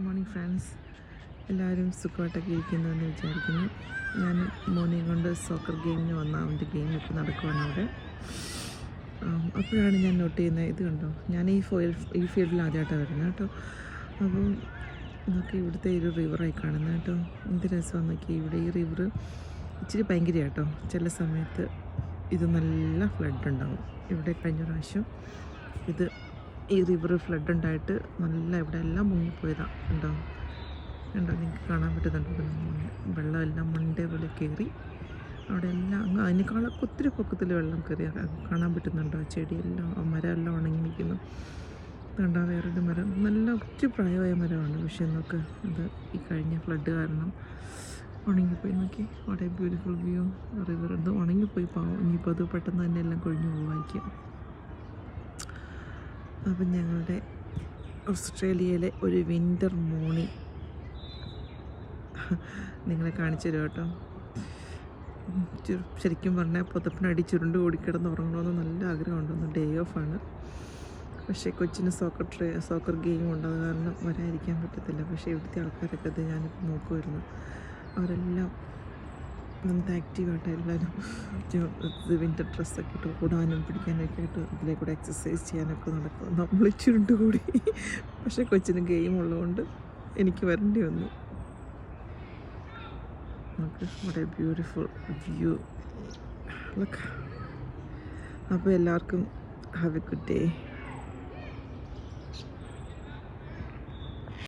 Morning friends, എല്ലാവരും സുഖമായിട്ടൊക്കെ ഇരിക്കുന്നുവെന്ന് വിചാരിക്കുന്നു. ഞാൻ മോർണിംഗ് കൊണ്ട് സോക്കർ ഗെയിമിന് വന്ന അവൻ്റെ ഗെയിം ഇപ്പോൾ നടക്കുവാണ് അവിടെ. അപ്പോഴാണ് ഞാൻ നോട്ട് ചെയ്യുന്നത്, ഇത് കണ്ടോ, ഞാൻ ഈ ഫീൽഡിൽ ആദ്യമായിട്ടാണ് വരുന്നത് കേട്ടോ. അപ്പം നോക്കി ഇവിടുത്തെ ഒരു റിവറായി കാണുന്നത് കേട്ടോ. എന്ത് രസമാണ് നോക്കി. ഇവിടെ ഈ റിവർ ഇച്ചിരി ഭയങ്കര കേട്ടോ. ചില സമയത്ത് ഇത് നല്ല ഫ്ലഡ് ഉണ്ടാവും. ഇവിടെ കഴിഞ്ഞ പ്രാവശ്യം ഈ റിവർ ഫ്ലഡ് ഉണ്ടായിട്ട് നല്ല ഇവിടെ എല്ലാം മുങ്ങിപ്പോയതാണ്. ഉണ്ടോ നിങ്ങൾക്ക് കാണാൻ പറ്റുന്നുണ്ട്. വെള്ളമെല്ലാം മണ്ടേ പോലെ കയറി അവിടെ എല്ലാം അതിനേക്കാളൊക്കെ ഒത്തിരി പൊക്കത്തിൽ വെള്ളം കയറി കാണാൻ പറ്റുന്നുണ്ടോ. ചെടിയെല്ലാം മരമെല്ലാം ഉണങ്ങി നിൽക്കുന്നു. കണ്ടാ വേറൊരു മരം, നല്ല ഒത്തിരി പ്രായമായ മരമാണ്. പക്ഷേ നോക്ക്, അത് ഈ കഴിഞ്ഞ ഫ്ലഡ് കാരണം ഉണങ്ങിപ്പോയി. നോക്കി, വളരെ ബ്യൂട്ടിഫുൾ വ്യൂ. റിവർ ഇത് ഉണങ്ങിപ്പോയി പാവം. ഇനിയിപ്പോൾ അത് പെട്ടെന്ന് തന്നെ എല്ലാം കൊഴിഞ്ഞു പോവായിരിക്കും. അപ്പം ഞങ്ങളുടെ ഓസ്ട്രേലിയയിലെ ഒരു വിൻ്റർ മോർണിംഗ് നിങ്ങളെ കാണിച്ചു തരും കേട്ടോ. ശരിക്കും പറഞ്ഞാൽ പുതപ്പിനടി ചുരുണ്ട് ഓടിക്കിടന്ന് ഉറങ്ങണമെന്ന് നല്ല ആഗ്രഹമുണ്ടെന്ന്. ഡേ ഓഫാണ്, പക്ഷേ കൊച്ചിന് സോക്കർ ഗെയിം ഉള്ളത് കാരണം വരാതിരിക്കാൻ പറ്റത്തില്ല. പക്ഷേ ഇവിടുത്തെ ആൾക്കാരൊക്കെ അത് ഞാനിപ്പോൾ നോക്കുമായിരുന്നു, അവരെല്ലാം നന്നായിട്ട് ആക്റ്റീവായിട്ട് എല്ലാവരും വിൻ്റർ ഡ്രസ്സൊക്കെ ഇട്ട് ഓടാനും പിടിക്കാനൊക്കെ ആയിട്ട് ഇതിലെ കൂടെ എക്സസൈസ് ചെയ്യാനൊക്കെ നടക്കും. നമ്മൾ ചുരുണ്ട് കൂടി. പക്ഷേ കൊച്ചിന് ഗെയിം ഉള്ളതുകൊണ്ട് എനിക്ക് വരേണ്ടി വന്നു. നമുക്ക് വളരെ ബ്യൂട്ടിഫുൾ വ്യൂ. അപ്പോൾ എല്ലാവർക്കും ഹാവ് എ ഗുഡ് ഡേ.